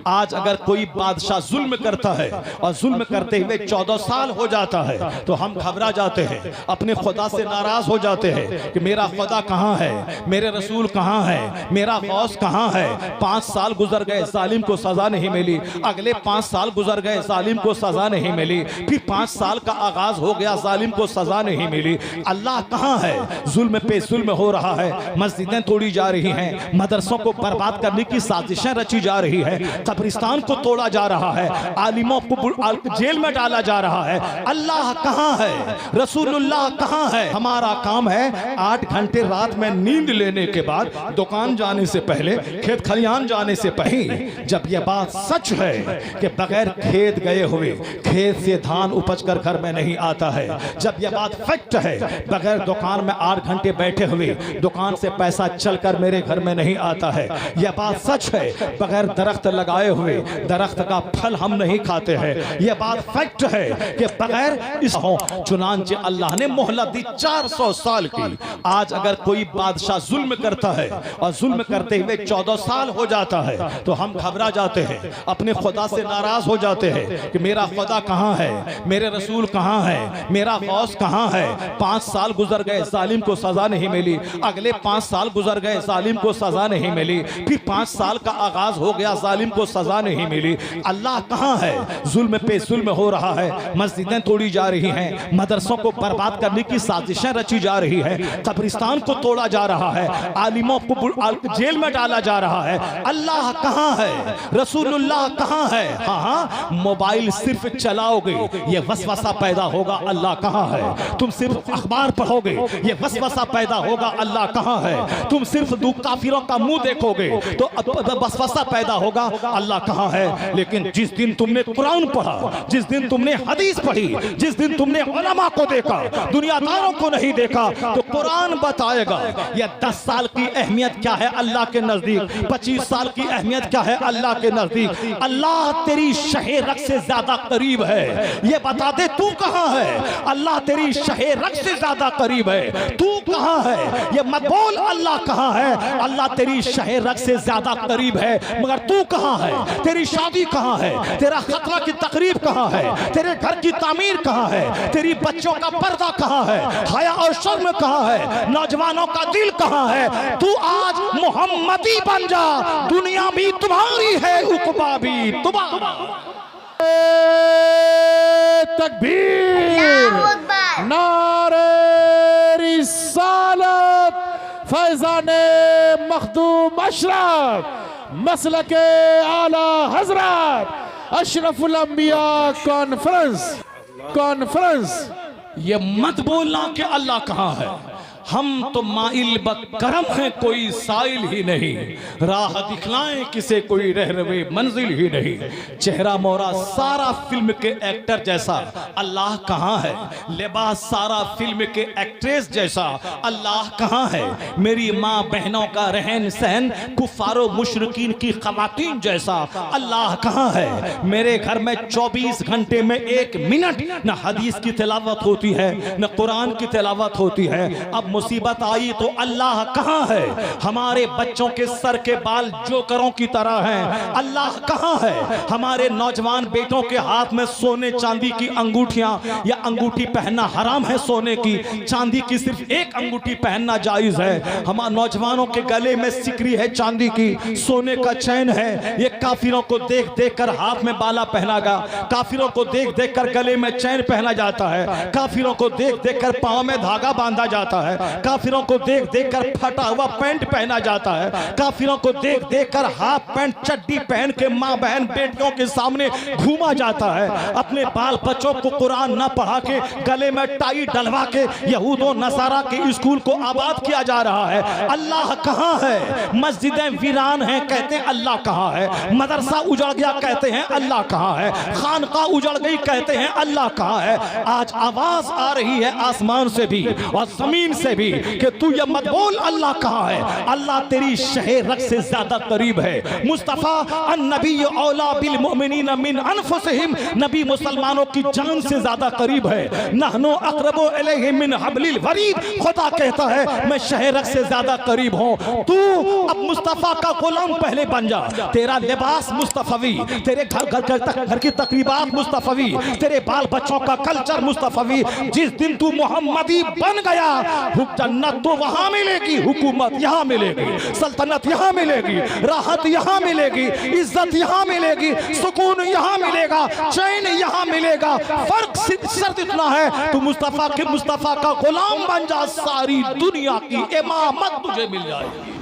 आज अगर कोई बादशाह जुल्म करता है और जुल्म करते हुए 14 साल हो जाता है तो हम घबरा जाते हैं, अपने खुदा से नाराज हो जाते हैं कि मेरा खुदा कहाँ है, मेरे रसूल कहाँ है, मेरा गौस कहाँ है। 5 साल गुजर गए, जालिम को सजा नहीं मिली, अगले 5 साल गुजर गए, जालिम को सजा नहीं मिली, फिर 5 साल का आगाज हो गया, जालिम को सजा नहीं मिली। अल्लाह कहाँ है? जुल्म पे जुल्म हो रहा है, मस्जिदें तोड़ी जा रही हैं, मदरसों को बर्बाद करने की साजिशें रची जा रही है, कब्रिस्तान को तोड़ा जा रहा है, आलिमों को जेल में डाला जा रहा है। अल्लाह कहाँ है? रसूलुल्लाह कहाँ है? हमारा काम है 8 घंटे रात में नींद लेने के बाद, दुकान जाने से पहले, खेत खलियान जाने से पहले, जब यह बात सच है कि बगैर खेत गए हुए खेत से धान उपज कर घर में नहीं आता है, जब यह बात फैक्ट है बगैर दुकान में 8 घंटे बैठे हुए दुकान से पैसा चलकर मेरे घर में नहीं आता है, यह बात सच है बगैर दरख्त लगाए हुए दरख्त का फल हम नहीं खाते हैं, यह बात फैक्ट है कि बगैर इस चुनांचे अल्लाह ने मोहलत दी 400 साल की। आज अगर कोई बादशाह जुल्म करता है और जुल्म करते हुए 14 साल हो जाता है तो हम घबरा जाते हैं, अपने खुदा से नाराज हो जाते हैं कि मेरा खुदा कहाँ है, मेरे रसूल कहाँ है, मेरा गौस कहाँ है। 5 साल गुजर गए, जालिम को सजा नहीं मिली, अगले 5 साल गुजर गए, जालिम को सजा नहीं मिली, फिर 5 साल का आगाज हो गया, जालिम को सजा नहीं मिली। अल्लाह कहाँ है? जुल्म पे जुल्म हो रहा है, मस्जिदें तोड़ी जा रही हैं, मदरसों को बर्बाद करने की साजिशें रची जा रही है, कब्रिस्तान को तोड़ा जा रहा है, आलिमों को जेल में डाला जा रहा है। अल्लाह कहाँ है? रसूलुल्लाह कहाँ है? हाँ, मोबाइल सिर्फ चलाओगे ये वसवसा पैदा होगा, अल्लाह कहाँ है? तुम सिर्फ अखबार पढ़ोगे ये वसवसा पैदा होगा, अल्लाह कहाँ है? तुम सिर्फ काफिरों का मुंह देखोगे तो वसवसा पैदा होगा, अल्लाह कहाँ है? लेकिन जिस दिन तुमने कुरान पढ़ा, जिस दिन तुमने हदीस पढ़ी, जिस दिन तुमने उलमा को देखा, दुनियादारों को नहीं देखा, तो कुरान बताएगा ये 10 साल की अहमियत क्या है अल्लाह के नजदीक, 25 साल की अहमियत क्या है अल्लाह के नजदीक। अल्लाह तेरी शहे रग से ज्यादा करीब है, ये बता दे तू कहाँ है? अल्लाह तेरी शहे रग से ज्यादा करीब है, तू कहाँ है? ये मत बोल अल्लाह कहाँ है, अल्लाह तेरी शहे रग से ज्यादा करीब है, मगर तू कहाँ है? तेरी शादी कहाँ है? तेरा खतरा की तकरीब कहाँ है? तेरे घर की तामीर कहाँ है? तेरी बच्चों का पर्दा कहाँ है? हया और शर्म कहाँ है? नौजवानों का दिल कहाँ है? तू आज मोहम्मदी बन जा, दुनिया भी तुम्हारी है, उक़बा भी तुम्हारा। तकबीर, नारे रिसालत, फैज़ाने मखदूम अशरफ, मसलके आला हजरत अशरफुल अंबिया कॉन्फ्रेंस। ये मत बोलना कि अल्लाह कहाँ है, हम तो माइल बकरम हैं, कोई साइल ही नहीं, राह दिखलाएं किसे कोई रहरवे मंजिल ही नहीं। चेहरा मोरा सारा फिल्म के एक्टर जैसा, अल्लाह कहाँ है? लिबास सारा फिल्म के एक्ट्रेस जैसा, अल्लाह कहाँ है? मेरी माँ बहनों का रहन सहन कुफारो मुशरिकीन की खवातीन जैसा, अल्लाह कहाँ है? मेरे घर में 24 घंटे में 1 मिनट न हदीस की तिलावत होती है न कुरान की तिलावत होती है। अब मुसीबत आई तो अल्लाह कहाँ है? हमारे बच्चों के सर के बाल जोकरों की तरह हैं, अल्लाह कहाँ है? हमारे नौजवान बेटों के हाथ में सोने चांदी की अंगूठियां, या अंगूठी पहनना हराम है सोने की, चांदी की सिर्फ 1 अंगूठी पहनना जायज है। हमारे नौजवानों के गले में सिकरी है चांदी की, सोने का चैन है, ये काफिरों को देख देख कर हाथ में बाला पहना गया, काफिरों को देख देख कर गले में चैन पहना जाता है, काफिरों को देख देख कर पांव में धागा बांधा जाता है, काफिरों को देख देख कर फटा हुआ पैंट पहना जाता है, काफिरों को देख देख कर हाफ पैंट चड्डी पहन के माँ बहन बेटियों के सामने घूमा जाता है। अपने बाल बच्चों को कुरान ना पढ़ा के गले में टाई डलवा के यहूदों नसारा के स्कूल को आबाद किया जा रहा है। अल्लाह कहाँ है? मस्जिदें वीरान हैं, कहते हैं अल्लाह कहाँ है? मदरसा उजड़ गया, कहते हैं अल्लाह कहाँ है? खानका उजड़ गई, कहते हैं अल्लाह कहाँ है? आज आवाज आ रही है आसमान से भी और जमीन से से भी कि तू ये मत बोल अल्लाह कहाँ है, अल्लाह तेरी शहे रग से ज्यादा करीब है। मुस्तफा अन्नबी औला बिल मुमिनीन मिन अनफुसिहिम, नबी मुसलमानों की जान से ज्यादा करीब है। नहनु अक़रबु इलैहि मिन हब्लिल वरीद, खुदा कहता है मैं शहे रग से ज्यादा करीब हूँ। तू अब मुस्तफा का गुलाम पहले बन जा, तेरा लिबास मुस्तफवी, तेरे घर की तकरीबात मुस्तफवी, तेरे बाल बच्चों का कल्चर मुस्तफवी। जिस दिन तू मोहम्मदी बन गया, जन्नत तो वहां मिलेगी, हुकूमत यहाँ मिलेगी, सल्तनत यहाँ मिलेगी, राहत यहाँ मिलेगी, इज्जत यहाँ मिलेगी, सुकून यहाँ मिलेगा, चैन यहाँ मिलेगा। फर्क सिर्फ इतना है, तू मुस्तफा का गुलाम बन जा, सारी दुनिया की इमामत तुझे मिल जाएगी,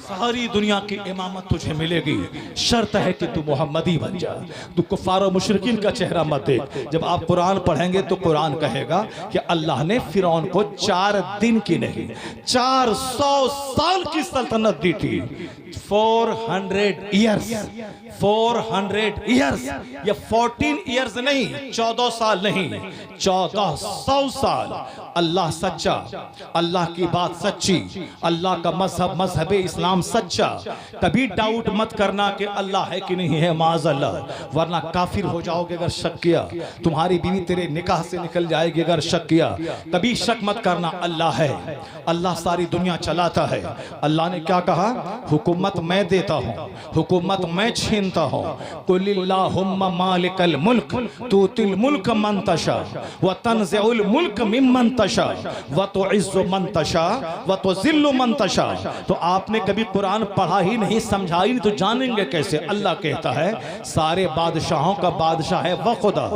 सारी दुनिया की इमामत तुझे मिलेगी। शर्त है कि तू मोहम्मदी बन जा। तू कुफार और मुशरिकीन का चेहरा मत देख। जब आप कुरान पढ़ेंगे तो कुरान कहेगा कि अल्लाह ने फिरौन को 4 दिन की नहीं 400 साल की सल्तनत दी थी। 400 ईयर्स, 400 ईयर्स, ये 14 ईयर्स नहीं, 14 साल नहीं, 1400 साल। अल्लाह सच्चा, अल्लाह की बात सच्ची, अल्लाह का मजहब इस्लाम सच्चा। कभी डाउट मत करना कि अल्लाह है कि नहीं है, माज़अल्लाह, वरना काफिर हो जाओगे अगर शक किया। तुम्हारी बीवी तेरे निकाह से निकल जाएगी अगर शक किया। कभी शक मत करना, अल्लाह है, अल्लाह सारी दुनिया चलाता है। अल्लाह ने क्या कहा, हुकूमत मैं देता हूँ, हुकूमत मैं छीनता हूँ। कुलिल्लाहुम्मा मालिकल मुल्क तूतिल मुल्क मन तशा व तंज़िउल मुल्क मिम्मन तशा व तुइज़्ज़ु मन तशा व तुज़िल्लु मन तशा। तो आपने कभी कुरान पढ़ा ही नहीं, समझा ही नहीं, तो जानेंगे कैसे। अल्लाह कहता है सारे बादशाहों का बादशाह है वह खुदा,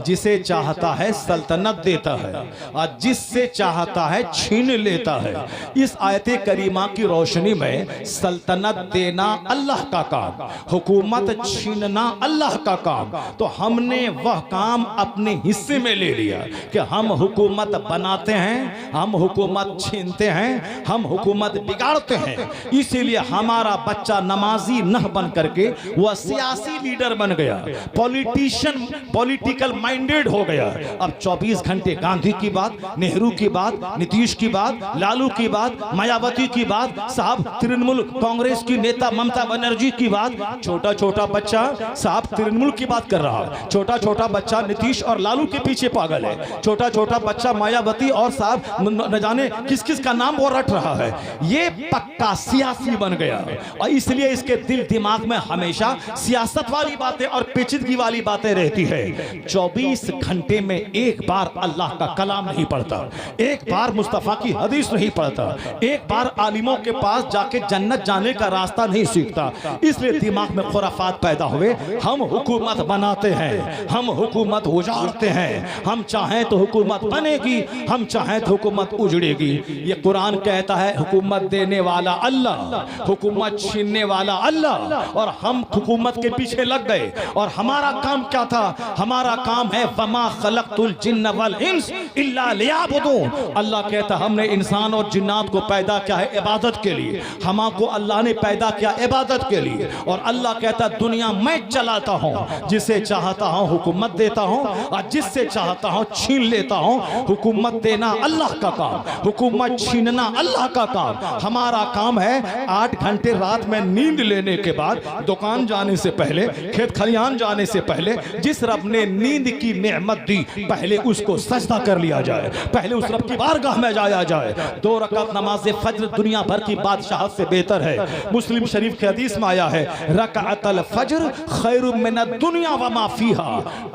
जिसे चाहता है सल्तनत देता है और जिससे चाहता है छीन लेता है। इस आयते करीमा की रोशनी में सल्तनत देना अल्लाह का काम, हुकूमत छीनना अल्लाह का काम। तो हमने वह काम अपने हिस्से में ले लिया कि हम हुकूमत बनाते हैं, हम हुकूमत छीनते हैं, हम हुकूमत बिगाड़ते हैं। इसीलिए हमारा बच्चा नमाजी न बन करके वह सियासी लीडर बन गया, पॉलिटिशियन, पॉलिटिकल माइंडेड हो गया। अब 24 घंटे गांधी की बात, नेहरू की बात, नीतीश की बात, लालू की बात, मायावती की बात, साहब तृणमूल कांग्रेस की नेता ममता बनर्जी की बात। छोटा छोटा बच्चा साहब तृणमूल की बात कर रहा है, छोटा छोटा बच्चा नीतीश और लालू के पीछे पागल है, छोटा छोटा बच्चा मायावती और साहब न जाने किस किस का नाम वो रट रहा है। ये पक्का सियासी बन गया और इसलिए इसके दिल दिमाग में हमेशा सियासत वाली बातें और पेचीदगी वाली बातें रहती है। 24 घंटे में एक बार अल्लाह का कलाम नहीं पढ़ता, एक बार मुस्तफा की हदीस नहीं पढ़ता, एक बार आलिमों के पास जाके जन्नत जाने का रास्ता नहीं सीखता। इसलिए दिमाग में खुराफात पैदा हुए। हम हुकूमत बनाते हैं, हम हुकूमत उजाड़ते हैं, हम चाहें तो हुकूमत बनेगी, हम चाहें तो हुकूमत उजड़ेगी। ये कुरान कहता है हुकूमत देने वाला अल्लाह, हुकूमत छीनने वाला अल्लाह, और हम हुकूमत के पीछे लग गए। और हमारा काम क्या था, हमारा काम है वमा खलक़तुल जिन्न वल इंस इल्ला लियअबुदून। अल्लाह कहता हमने इंसान और जिन्नात को पैदा किया है इबादत के लिए, हमको अल्लाह ने पैदा किया इबादत के लिए। और अल्लाह कहता दुनिया मैं चलाता हूँ, जिसे चाहता हूँ हुकूमत देता हूँ और जिससे चाहता हूँ छीन लेता हूँ। हुकूमत देना अल्लाह का काम, हुकूमत छीनना अल्लाह का काम। हमारा काम है 8 घंटे रात में नींद लेने के बाद, दुकान जाने से पहले, खेत खलियान जाने से पहले, जिस रब ने नींद की नेमत दी पहले उसको सजदा कर लिया जाए, पहले उस रब की बारगाह में जाया जाए। 2 रकात नमाज फज्र दुनिया भर की बादशाहत से बेहतर है। मुस्लिम शरीफ के हदीस में आया है रकाअतल फज्र खैरुम मिनद दुनिया व मा फीहा।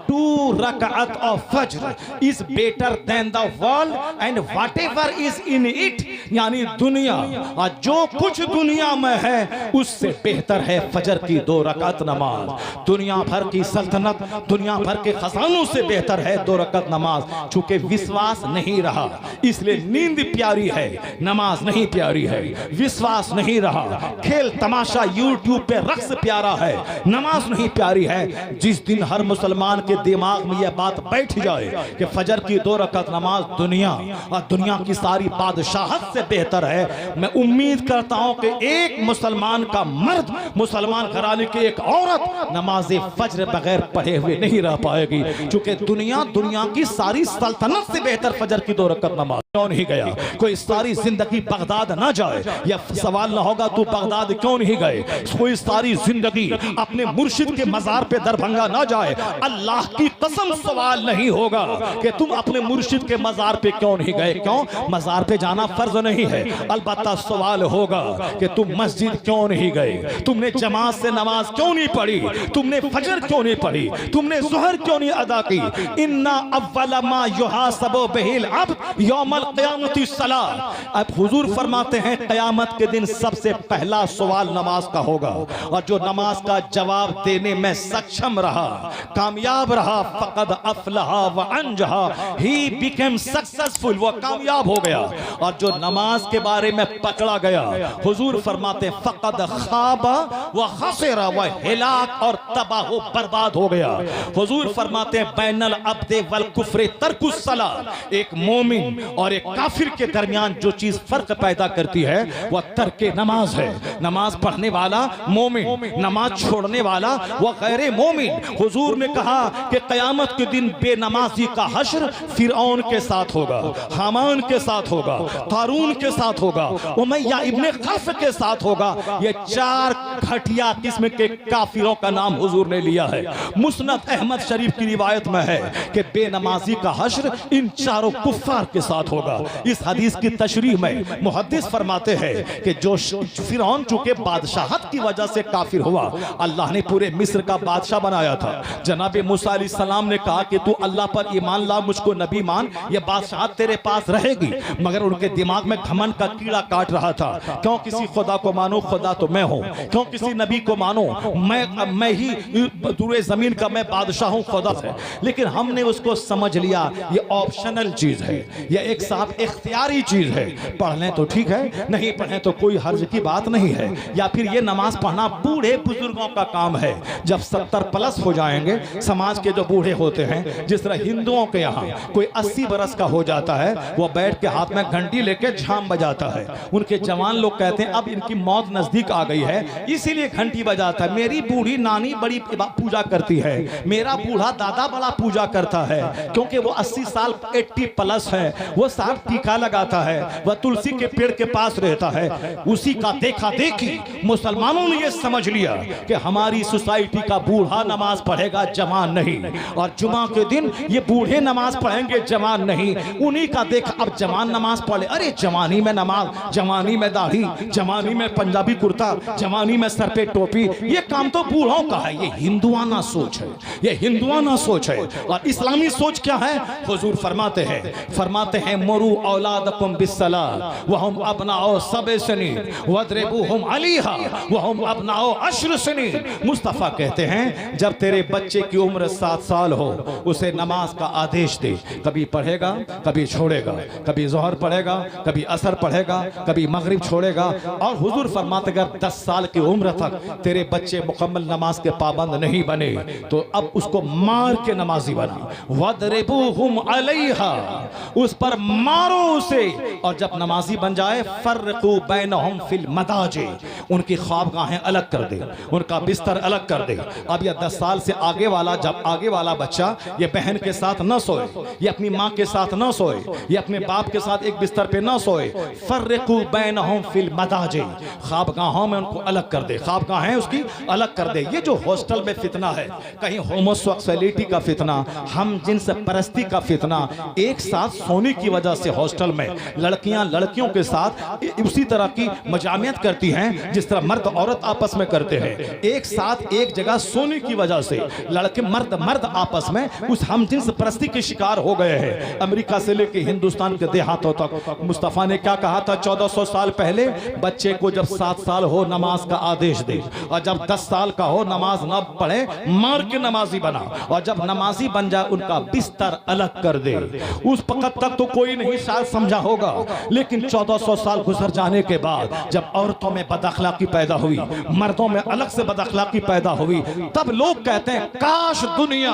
2 रकाअत ऑफ फज्र is better than the world and whatever is in it. यानी दुनिया और जो कुछ दुनिया में है उससे बेहतर है फजर की 2 रकात नमाज। दुनिया भर की सल्तनत, दुनिया भर के खजानों से बेहतर है 2 रकात नमाज। चूंकि विश्वास नहीं रहा इसलिए नींद प्यारी है, नमाज नहीं प्यारी है। विश्वास नहीं रहा, खेल तमाशा, यूट्यूब पे रक्स प्यारा है, नमाज नहीं प्यारी है। जिस दिन हर मुसलमान के दिमाग में यह बात बैठ जाए कि फजर की 2 रकात नमाज दुनिया और दुनिया की सारी बादशाहत से बेहतर है, मैं उम्मीद करता हूं कि एक मुसलमान का मर्द, मुसलमान घराने की एक औरत नमाज फजर बगैर पढ़े हुए नहीं रह पाएगी। क्योंकि दुनिया की सारी सल्तनत से बेहतर फजर की 2 रकात नमाज। क्यों नहीं गया? कोई सारी जिंदगी बगदाद ना जाए, यह सवाल ना होगा तू बगदाद क्यों नहीं गए। कोई सारी जिंदगी अपने मुर्शिद के मजार पे दरभंगा ना जाए, अल्लाह की कसम सवाल नहीं होगा कि तुम अपने मुर्शिद के मजार पे क्यों नहीं गए। क्यों? मजार पे जाना फर्ज नहीं है, अलबत्ता सवाल होगा कि तुम मस्जिद क्यों नहीं गए, तुमने जमात से नमाज क्यों नहीं पढ़ी, तुमने फजर क्यों नहीं पढ़ी, तुमने ज़ुहर क्यों नहीं अदा की। इन्ना अव्वल मा युहासबु बिहिल अब्द यौमल क़यामति सलाह। अब हुजूर फरमाते हैं क़यामत के दिन सबसे पहला सवाल नमाज का होगा, और जो नमाज का जवाब देने में सक्षम रहा, कामयाब रहा, फ़क़द अफ़लहा व अंजहा, ही बिकेम सक्सेसफुल, वो कामयाब हो गया। और जो नमाज के बारे में पकड़ा गया, हुजूर फरमाते फ़क़द ख़ाबा व ख़सिरा, वह हिलाक और तबाह बर्बाद हो गया। हुजूर फरमाते हैं बैनल अब्दे वल कुफ्र तर्कुस सलाह, एक मोमिन और एक काफिर के दरमियान जो चीज फर्क पैदा करती है वह तर्के नमाज है। नमाज पढ़ने वाला मोमिन, नमाज छोड़ने वाला वह गैर मोमिन। हुजूर ने कहा कि क़यामत के दिन बेनमाजी का हश्र फिरऔन के साथ होगा, हामान के साथ होगा, तारून के साथ होगा, उमैया इब्ने खल्फ के साथ होगा। ये 4 घटिया किस्म के काफिरों का नाम हुजूर ने लिया है। मुस्नद अहमद शरीफ की रिवायत में है कि बेनमाजी का हश्र इन 4 कुफ्फार के साथ होगा। इस हदीस की तशरीह में मुहद्दिस फरमाते हैं कि जो फिरौन चूंकि बादशाहत की वजह से काफिर हुआ, अल्लाह ने पूरे मिस्र का बादशाह बनाया था। जनाब मूसा अलैहिस्सलाम ने कहा कि तू अल्लाह पर ईमान ला, मुझको नबी मान, ये बादशाहत तेरे पास रहेगी। मगर उनके दिमाग में घमंड का कीड़ा काट रहा था, क्यों किसी खुदा को मानो, खुदा तो मैं हूं, क्यों किसी नबी को मानो, मैं ही पूरे जमीन का मैं बादशाह हूं खुदा से। लेकिन हमने उसको समझ लिया ये ऑप्शनल चीज है, ये एक साथ इख्तियारी चीज है। पढ़ लें तो ठीक है, नहीं पढ़ें तो कोई हर्ज की बात नहीं है। या फिर ये नमाज पढ़ना बूढ़े बुजुर्गों का काम है। जब 70 प्लस हो जाएंगे, समाज के जो बूढ़े होते हैं, जिस तरह हिंदुओं के यहाँ कोई 80 बरस का हो जाता है, वो बैठ के हाथ में घंटी लेके झाम बजाता है। उनके जवान लोग कहते हैं अब इनकी मौत नजदीक आ गई है, इसीलिए घंटी बजाता है। मेरी बूढ़ी नानी बड़ी पूजा करती है, मेरा बूढ़ा दादा बड़ा पूजा करता है, क्योंकि वो 80 साल 80 प्लस है। वो साहब टीका लगाता है, वह तुलसी के पेड़ के पास रहता है। उसी का देखा देखी मुसलमानों ने यह समझ लिया कि हमारी सोसाइटी का बूढ़ा नमाज पढ़ेगा, जवान नहीं, और जुमा के दिन ये बूढ़े नमाज पढ़ेंगे, जवान नहीं। उन्हीं का देखा अब जवान नमाज पढ़े, अरे जवानी में नमाज, जवानी में दाढ़ी, जवानी में पंजाबी कुर्ता, जवानी में सर पे टोपी, ये काम तो बूढ़ों का है। ये हिंदुआना सोच है, ये हिंदुआना सोच है। और इस्लामी सोच क्या है? हुजूर फरमाते हैं मुरू औलादकुम बिस्सलाह व हम अबनाओ सबे सनीन वद्रिबूहुम अलैहा व हम अबनाओ अश्र सनीन। मुस्तफ़ा कहते हैं जब तेरे बच्चे की उम्र 7 साल हो, उसे नमाज का आदेश दे। कभी पढ़ेगा, कभी छोड़ेगा, कभी ज़ोहर पढ़ेगा, कभी असर पढ़ेगा, कभी मगरिब छोड़ेगा। और हुजूर फरमाते अगर 10 साल की उम्र तक तेरे बच्चे मुकम्मल नमाज के पाबंद नहीं बने तो अब उसको मार के नमाजी बना। वद्रिबूहुम अलैहा, उस पर मारो उसे। और जब नमाजी बन जाए फर्रकू बैनहुम फिल मदाजी, उनकी ख्वाबगाहें अलग कर दे, उनका बिस्तर अलग कर दे। अब यह 10 साल से आगे वाला, जब आगे वाला बच्चा ये बहन के साथ न सोए, ये अपनी माँ के साथ न सोए, ये अपने बाप के साथ एक बिस्तर पे न सोए। फर्रकू बैनहुम फिल मदाजी, ख्वाबगाहों में उनको अलग कर दे, ख्वाबगाहें उसकी अलग कर दे। ये जो हॉस्टल में फितना है, कहीं होमोसेक्सुअलिटी का फितना, हम जिन्स परस्ती का फितना, एक साथ सोने की वजह से हॉस्टल में लड़कियां लड़कियों के साथ उसी तरह की मजामियत करती हैं जिस तरह मर्द औरत आपस में करते हैं। एक साथ एक जगह सोने की वजह से लड़के मर्द आपस में उस हमजिन्स परस्ती के शिकार हो गए हैं। अमेरिका से लेकर हिंदुस्तान के देहातों तक मुस्तफ़ा ने क्या कहा था 1400 साल पहले, बच्चे को जब 7 साल हो नमाज का आदेश दे, और जब 10 साल का हो नमाज न पढ़े मार के नमाजी बना, और जब नमाजी बन जाए उनका बिस्तर अलग कर दे। उस वक्त तक तो कोई नहीं शायद समझा होगा, लेकिन 1400 साल गुजर जाने के बाद जब औरतों में बदअखलाकी अखलाकी पैदा हुई, मर्दों में अलग से बद अखलाकी पैदा हुई। तब लोग कहते हैं काश दुनिया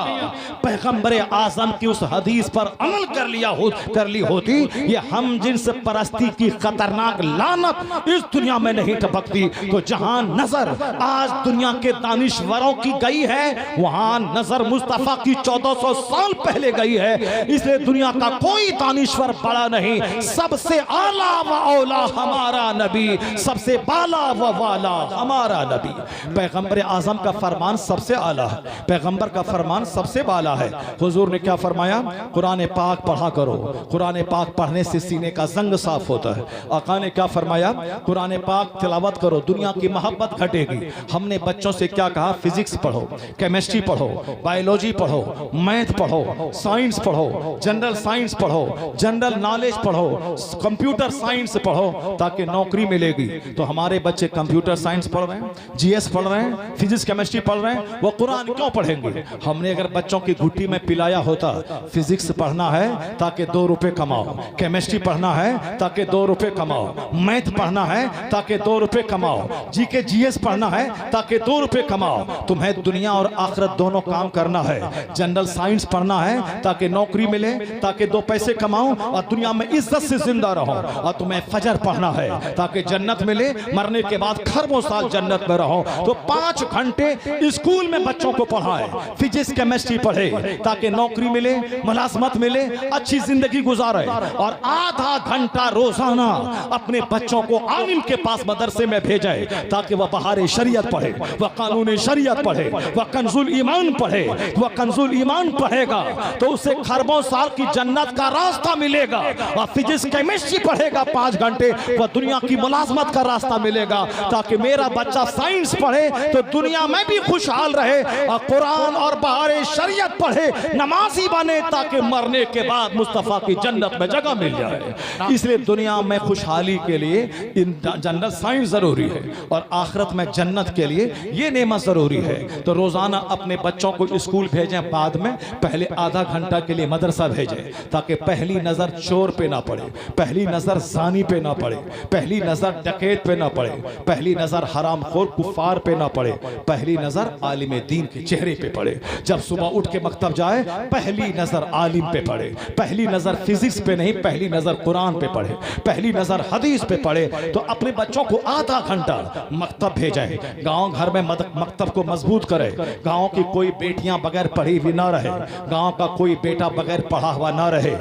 पैगंबर आजम की उस हदीस पर अमल कर ली होती, ये हम जिनसे परस्ती की खतरनाक लानत इस दुनिया में नहीं टपकती। तो जहां नजर आज दुनिया के दानिश्वरों की गई है, वहां नजर मुस्तफा की 1400 साल पहले गई है। इसलिए दुनिया का कोई दानिश्वर बड़ा नहीं, सबसे आला व औला हमारा नबी, सबसे बाला व वाला हमारा नबी। पैगंबर आजम का फरमान सबसे आला है, पैगंबर का फरमान सबसे बाला है। हुजूर ने क्या फरमाया? कुरान पाक पढ़ा करो, कुरान पाक पढ़ने से सीने का जंग साफ होता है। आका ने क्या फरमाया? कुरान पाक तिलावत करो, दुनिया की मोहब्बत घटेगी। हमने बच्चों से क्या कहा? फिजिक्स पढ़ो, केमिस्ट्री पढ़ो, बायोलॉजी पढ़ो, मैथ पढ़ो, साइंस पढ़ो, जनरल साइंस पढ़ो, जनरल नॉलेज पढ़ो, कंप्यूटर साइंस पढ़ो, ताकि नौकरी मिलेगी। तो हमारे बच्चे कंप्यूटर साइंस पढ़ रहे हैं, जीएस पढ़ रहे हैं, फिजिक्स केमिस्ट्री पढ़ रहे हैं, वो कुरान क्यों पढ़ेंगे? हमने अगर बच्चों की घुट्टी में पिलाया होता, फिजिक्स पढ़ना है ताकि 2 रुपए कमाओ, केमिस्ट्री पढ़ना है ताकि 2 रुपए कमाओ, मैथ पढ़ना है ताकि 2 रुपए कमाओ, जीके जीएस पढ़ना है ताकि 2 रुपए कमाओ। तुम्हें दुनिया और आखिरत दोनों काम करना है। जनरल साइंस पढ़ना है ताकि नौकरी मिले, ताकि 2 पैसे कमाओ और दुनिया में इज्जत से जिंदा रहो। और तुम्हें फजर पढ़ना है ताकि जन्नत मिले, मरने के बाद खरबों साल जन्नत में रहो। तो 5 घंटे स्कूल में बच्चों को पढ़ाए, फिजिक्स केमिस्ट्री पढ़े ताकि नौकरी मिले, मुलाजमत मिले, अच्छी जिंदगी गुजारे। और आधा घंटा रोजाना अपने बच्चों को आलिम के पास मदरसे में भेजे ताकि वह बहारे शरीयत पढ़े, वह कानून शरीयत पढ़े, वह कंजुल ईमान पढ़े। वह कंजुल ईमान पढ़ेगा तो उसे खरबों साल की जन्नत का रास्ता मिलेगा। और फिजिक्स केमिस्ट्री पढ़ेगा 5 घंटे, वह दुनिया की मुलाजमत का रास्ता मिलेगा। ताकि मेरा बच्चा साइंस पढ़े तो दुनिया में भी खुशहाल रहे, और कुरान और बहारे शरीयत पढ़े, नमाजी बने, ताकि मरने के बाद मुस्तफा की जन्नत में जगह मिल जाए। इसलिए दुनिया में खुशहाली के लिए इन जनरल साइंस जरूरी है, और आखिरत में जन्नत के लिए ये नेमत जरूरी है। तो रोजाना अपने बच्चों को स्कूल भेजें, बाद में पहले आधा घंटा के लिए मदरसा भेजें, ताकि पहली नजर चोर पे ना पड़े, पहली नजर जानी पे ना पड़े, पहली नजर डकैत पे ना पड़े, पहली नजर हरामखोर कुफार पे ना पड़े, पहली नजर आलिम दीन के चेहरे पे पड़े। जब सुबह उठ के मकतब जाए, पहली नजर आलिम पे पड़े, पहली नजर फिजिक्स पे नहीं, पहली नजर कुरान पे पढ़े, पहली नजर हदीस पे पढ़े। तो अपने बच्चों को आधा घंटा मकतब भेजे, गांव घर में मकतब को मजबूत करे। गांव की कोई बेटियां बगैर पढ़ी हुई ना रहे, गांव का कोई बेटा बगैर पढ़ा हुआ ना रहे।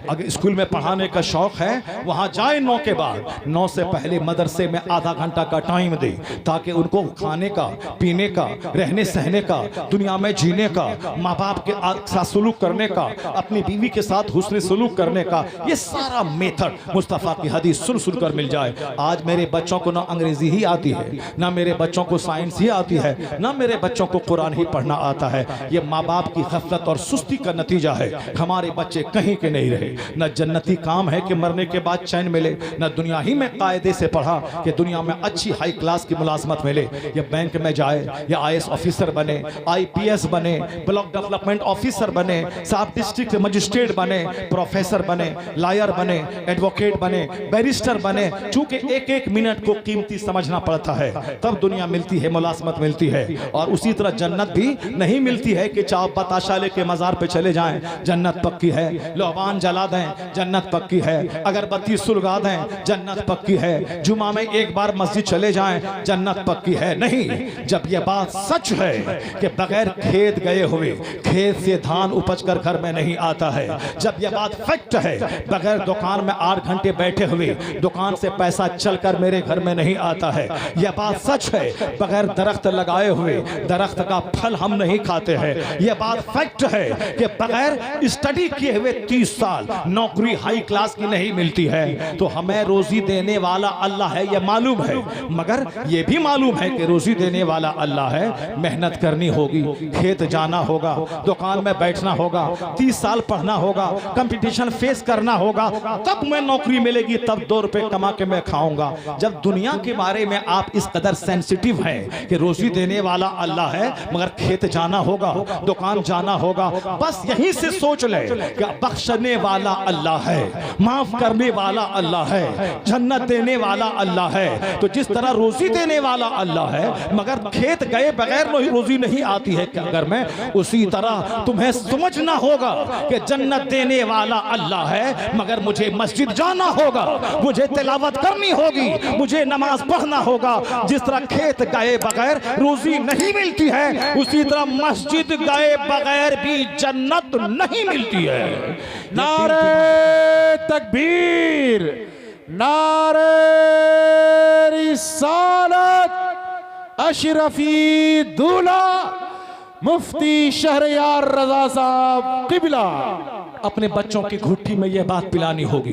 अगर स्कूल में पढ़ाने का शौक है, वहां जाए 9 के बाद, 9 से पहले मदरसे में आधा घंटा का टाइम दे, ताकि उनको खाने का, पीने का, रहने सहने का, दुनिया में जीने का, माँ बाप के साथ सलूक करने का, अपनी बीवी के साथ हुस्न सलूक करने का, ये सारा मेथड मुस्तफा की हदीस सुन सुन कर मिल जाए। आज मेरे बच्चों को ना अंग्रेजी ही आती है, ना मेरे बच्चों को साइंस ही आती है, ना मेरे बच्चों को कुरान ही पढ़ना आता है। ये माँ बाप की गफलत और सुस्ती का नतीजा है। हमारे बच्चे कहीं के नहीं रहे। न जन्नती काम है कि मरने के बाद चैन मिले, न दुनिया ही में कायदे से पढ़ा कि दुनिया में अच्छी हाई क्लास की मुलाजमत मिले। या बैंक में जाए, या IAS ऑफिसर बने, IPS बने, ब्लॉक डेवलपमेंट ऑफिसर बने, साहब डिस्ट्रिक्ट मजिस्ट्रेट बने, प्रोफेसर बने, लॉयर बने, एडवोकेट बने, बैरिस्टर बने। चूंकि एक एक मिनट को कीमती समझना पड़ता है, तब दुनिया मिलती है, मुलाजमत मिलती है। और उसी तरह जन्नत भी नहीं मिलती है कि चाप बताशा लेके मजार पे चले जाएं, जन्नत पक्की है। लोबान जला दें, जन्नत पक्की है। अगरबत्ती सुलगा दें, जन्नत पक्की है। जुमा में एक बार मस्जिद चले जाएं, जन्नत पक्की है। नहीं, जब यह बात सच है कि बगैर खेत गए हुए खेत से धान उपज कर घर में नहीं आता है, जब यह बात फैक्ट है बगैर दुकान में 8 घंटे बैठे हुए दुकान से पैसा चलकर मेरे घर में नहीं आता है, यह बात सच है बगैर दरख्त लगाए हुए दरख्त का फल हम नहीं खाते हैं, यह बात फैक्ट है कि बगैर स्टडी किए हुए 30 साल नौकरी हाई क्लास की नहीं मिलती है। तो हमें रोजी देने वाला अल्लाह है, यह मालूम है, मगर यह भी मालूम है कि रोजी देने वाला अल्लाह है। मेहनत करनी होगी, खेत जाना होगा, दुकान में बैठना होगा, 30 साल पढ़ना होगा, कंपटीशन फेस करना होगा, तब मैं नौकरी मिलेगी, तब 2 रुपए कमा के मैं खाऊंगा। जब दुनिया के बारे में आप इस कदर सेंसिटिव हैं कि रोजी देने वाला अल्लाह है, मगर खेत जाना होगा, दुकान जाना होगा, बस यहीं से सोच ले कि बख्शने वाला अल्लाह है, माफ करने वाला अल्लाह है, जन्नत देने वाला अल्लाह है। तो जिस जिस तरह रोजी देने वाला अल्लाह है मगर खेत गए बगैर रोजी नहीं आती है कि अगर मैं उसी तरह तुम्हें समझना होगा कि जन्नत देने वाला अल्लाह है मगर मुझे मस्जिद जाना होगा, मुझे तिलावत करनी होगी, मुझे नमाज पढ़ना होगा। जिस तरह खेत गए बगैर रोजी नहीं मिलती है उसी तरह मस्जिद गए बगैर भी जन्नत नहीं मिलती है। नारे तकबीर, नारे रिसालत, अशरफी दूल्हा मुफ्ती शहरयार रजा साहब किबला। अपने बच्चों की घुट्टी में यह बात पिलानी होगी,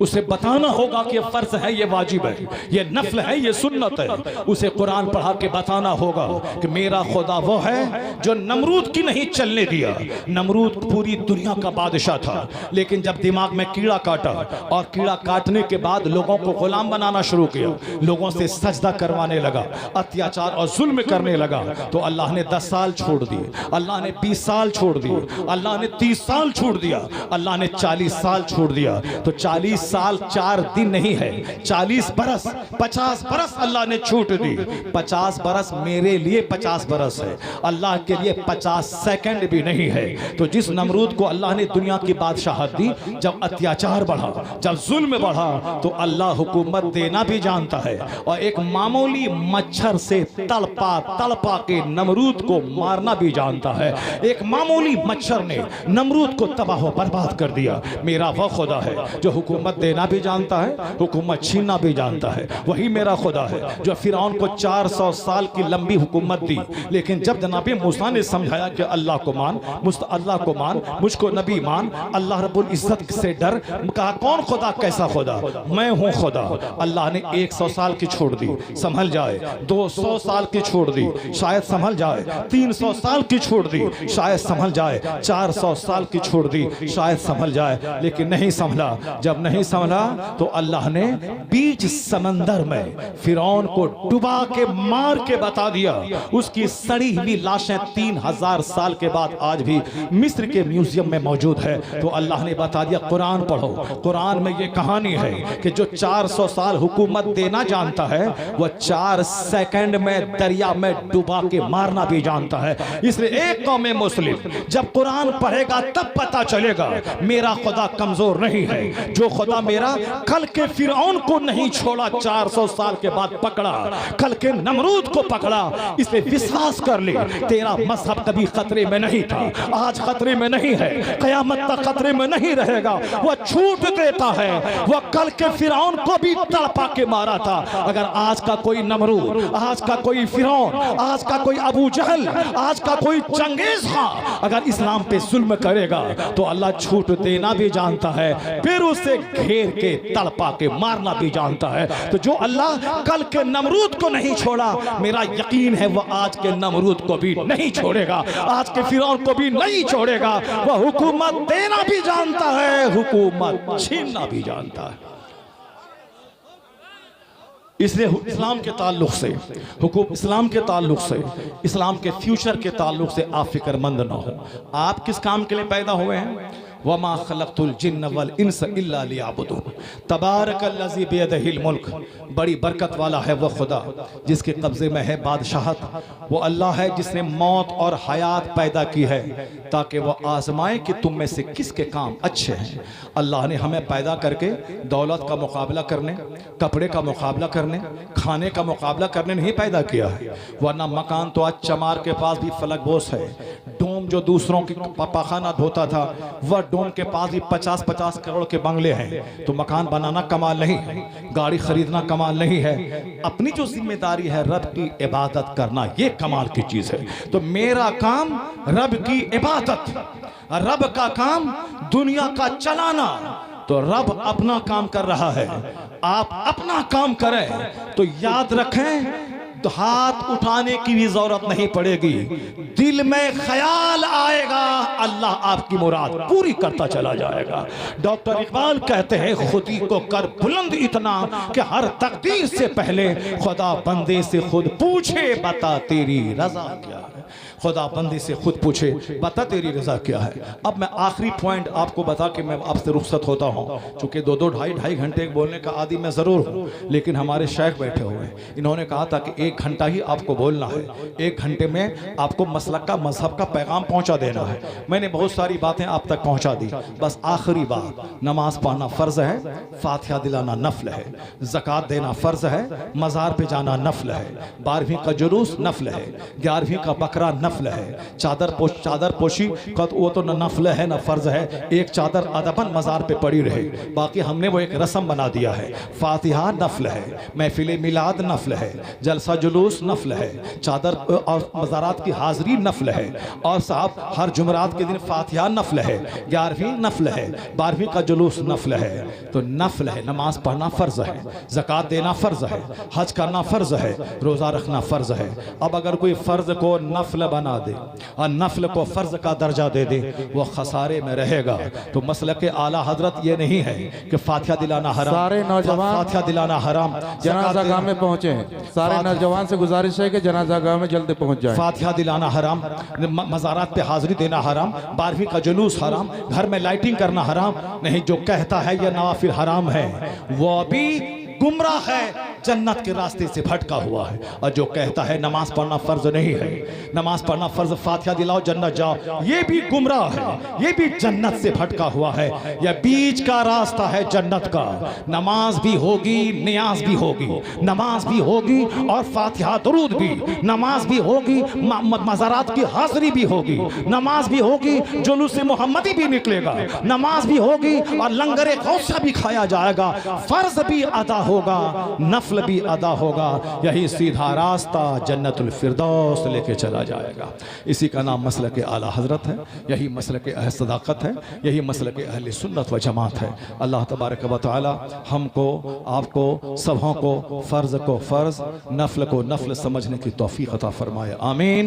उसे बताना होगा कि यह फर्ज है, यह वाजिब है, यह नफल है, यह सुन्नत है। उसे कुरान पढ़ा के बताना होगा कि मेरा खुदा वो है जो नमरूद की नहीं चलने दिया। नमरूद पूरी दुनिया का बादशाह था, लेकिन जब दिमाग में कीड़ा काटा और कीड़ा काटने के बाद लोगों को गुलाम बनाना शुरू किया, लोगों से सजदा करवाने लगा, अत्याचार और जुल्म करने लगा, तो अल्लाह ने 10 साल छोड़ दिए, अल्लाह ने 20 साल छोड़ दिए, अल्लाह ने 30 साल छोड़ दिया, अल्लाह ने 40 साल छोड़ दिया। तो 40 साल 4 दिन नहीं है, 40 बरस 50 बरस अल्लाह ने छूट दी। 50 बरस मेरे लिए 50 बरस है, अल्लाह के लिए 50 सेकंड भी नहीं है। तो जिस नमरूद को अल्लाह ने दुनिया की बादशाहत दी, जब अत्याचार बढ़ा, जब जुल्म बढ़ा, तो अल्लाह हुकूमत देना भी जानता है। और एक मामूली मच्छर से तड़पा तड़पा के नमरूद को मारना भी जानता है। एक मामूली मच्छर ने नमरूद को तबाह बर्बाद कर दिया। मेरा वह खुदा है जो हुकूमत देना भी जानता है, हुकूमत छीनना भी जानता है। वही मेरा खुदा है जो फिरौन को 400 साल की लंबी हुकूमत दी, लेकिन जब जनाब मूसा ने समझाया कि अल्लाह को मान, अल्लाह को मान, मुझको नबी मान, अल्लाह रब्बुल इज्जत से डर, कहा कौन खुदा, कैसा खुदा, मैं हूं खुदा। अल्लाह ने 100 साल की छोड़ दी, संभल जाए, 200 साल की छोड़ दी, शायद संभल जाए, 300 साल की छोड़ दी, शायद संभल जाए, 400 साल की छोड़ दी, शायद संभल जाए, लेकिन नहीं संभला। जब नहीं संभला तो अल्लाह ने बीच समंदर में फिरौन को डुबा के मार के बता दिया। उसकी सड़ी हुई लाशें 3000 साल के बाद आज भी मिस्र के म्यूजियम में मौजूद है। तो अल्लाह ने बता दिया, कुरान पढ़ो, कुरान में ये कहानी है कि जो 400 साल हुकूमत देना जानता है वह 4 सेकंड में दरिया में डुबा के मारना भी जानता है। इसलिए एक कौम मुस्लिम जब कुरान पढ़ेगा तब पता चलेगा मेरा खुदा कमजोर नहीं है। जो खुदा मेरा कल के फिरौन को नहीं छोड़ा, 400 साल के बाद पकड़ा, कल के नमरूद को पकड़ा। इसलिए विश्वास कर ले, तेरा मजहब कभी खतरे में नहीं था, आज खतरे में नहीं है, कयामत तक खतरे में नहीं रहेगा। वह छूट देता है, वह कल के फिरौन को भी तड़पा के मारा था। अगर आज का कोई नमरूद, आज का कोई फिरौन, आज का कोई अबू जहल, आज का कोई चंगेज खान अगर इस्लाम पे जुल्म करेगा तो अल्लाह छूट देना भी जानता है, फिर उसे घेर के तड़पा के मारना भी जानता है। तो जो अल्लाह कल के नमरूद को नहीं छोड़ा, मेरा यकीन है वह आज के नमरूद को भी नहीं छोड़ेगा, आज के फिरौन को भी नहीं छोड़ेगा। वह हुकूमत देना भी जानता है, हुकूमत छीनना भी जानता है। इसलिए इस्लाम के ताल्लुक से, इस्लाम के ताल्लुक से, इस्लाम के फ्यूचर के ताल्लुक से आप फिक्रमंद ना हो। आप किस काम के लिए पैदा हुए हैं? वमा खलक़तुल जिन्न वल इंस इल्ला लियअबुदून। तबारकल्लज़ी बियदिहिल मुल्क। बड़ी बरकत वाला है वह खुदा जिसके कब्ज़े में है बादशाहत। वो अल्लाह है जिसने मौत और हयात पैदा की है ताकि वह आजमाए कि तुम में से किसके काम अच्छे हैं। अल्लाह ने हमें पैदा करके दौलत का मुकाबला करने, कपड़े का मुकाबला करने, खाने का मुकाबला करने नहीं पैदा किया है। वरना मकान तो आज चमार के पास भी फलकबोस है। डोम जो दूसरों की पाखाना धोता था, वह डोम के पास भी 50-50 करोड़ के बंगले हैं। तो मकान बनाना कमाल नहीं है, गाड़ी खरीदना कमाल नहीं है। अपनी जो जिम्मेदारी है रब की इबादत करना, ये कमाल की चीज है। तो मेरा काम रब की इबादत, रब का काम दुनिया का चलाना। तो रब अपना काम कर रहा है, आप अपना काम करें तो याद रखें, हाथ उठाने की भी जरूरत नहीं पड़ेगी। दिल में ख्याल आएगा अल्लाह आपकी मुराद पूरी करता चला जाएगा। डॉक्टर इकबाल कहते हैं खुदी को कर बुलंद इतना कि हर तकदीर से पहले खुदा बंदे से खुद पूछे बता तेरी रजा क्या है। खुदा बंदे से खुद पूछे बता तेरी रजा क्या है। अब मैं आखिरी पॉइंट आपको बता के मैं आपसे रुखसत होता हूँ, चूंकि 2-2 ढाई घंटे बोलने का आदि मैं ज़रूर हूँ, लेकिन हमारे शेख बैठे हुए हैं, इन्होंने कहा था कि 1 घंटा ही आपको बोलना है, 1 घंटे में आपको मसलक का मजहब का पैगाम पहुँचा देना है। मैंने बहुत सारी बातें आप तक पहुँचा दी, बस आखिरी बात, नमाज पढ़ना फ़र्ज़ है, फातिहा दिलाना नफल है, ज़कात देना फ़र्ज़ है, मज़ार पे जाना नफल है, 12वीं का जुलूस नफल है, 11वीं का बकरा नफल है, चादर पोशी का वो तो न नफल है न फर्ज है, एक चादर अदबन मज़ार पे पड़ी रहे, बाकी हमने वो एक रस्म बना दिया है। फातिहा नफल है, महफिल मिलाद नफल है, जलसा जुलूस नफल है, चादर और मज़ारात की हाज़री नफल है, और साहब हर जुमरात के दिन फातिहा नफल है, 11वीं नफल है, 12वीं का जुलूस नफल है। तो नफल है, नमाज पढ़ना फ़र्ज है, ज़कात देना फ़र्ज है, हज करना फ़र्ज है, रोज़ा रखना फ़र्ज है। अब अगर कोई फ़र्ज को नफल बना दे और नफल को फ़र्ज का दर्जा दे दे, वो खसारे में रहेगा। तो मसलक आला हजरत ये नहीं है कि फातिहा दिलाना हराम, सारे नौजवान फातिहा दिलाना हराम, जनाजा गाह में पहुंचे हैं, सारे नौजवान से गुजारिश है कि जनाजा गाह में जल्दी पहुंच जाए। फातिहा दिलाना हराम, मज़ारात पे हाजिरी देना हराम, 12वीं का जुलूस हराम, घर में लाइटिंग करना हराम नहीं। जो कहता है यह नवाफिल हराम है वो भी गुमराह है, जन्नत के रास्ते से भटका हुआ है। और जो कहता है नमाज पढ़ना फर्ज नहीं है, नमाज पढ़ना फर्ज, फातिहा दिलाओ जन्नत जाओ, ये भी गुमराह है, ये भी जन्नत से भटका हुआ है। यह बीच का रास्ता है जन्नत का। नमाज भी होगी, नियाज भी होगी, नमाज भी होगी और फातिहा दरूद भी, नमाज भी होगी, मज़ारात की हाज़री भी होगी, नमाज भी होगी, जुलूस मोहम्मदी भी निकलेगा, नमाज भी होगी और लंगरे गौसा भी खाया जाएगा, फर्ज भी अदा होगा, नफल भी अदा होगा। यही सीधा रास्ता जन्नतुल फिरदौस लेके चला जाएगा। इसी का नाम मसलक आला हजरत है, यही मसलक अहल सदाकत है, यही मसलक अहल सुन्नत व जमात है। अल्लाह तबारक व तआला हमको, आपको, सबों को फ़र्ज को फ़र्ज, नफल को नफल समझने की तौफीक अता फरमाए। आमीन।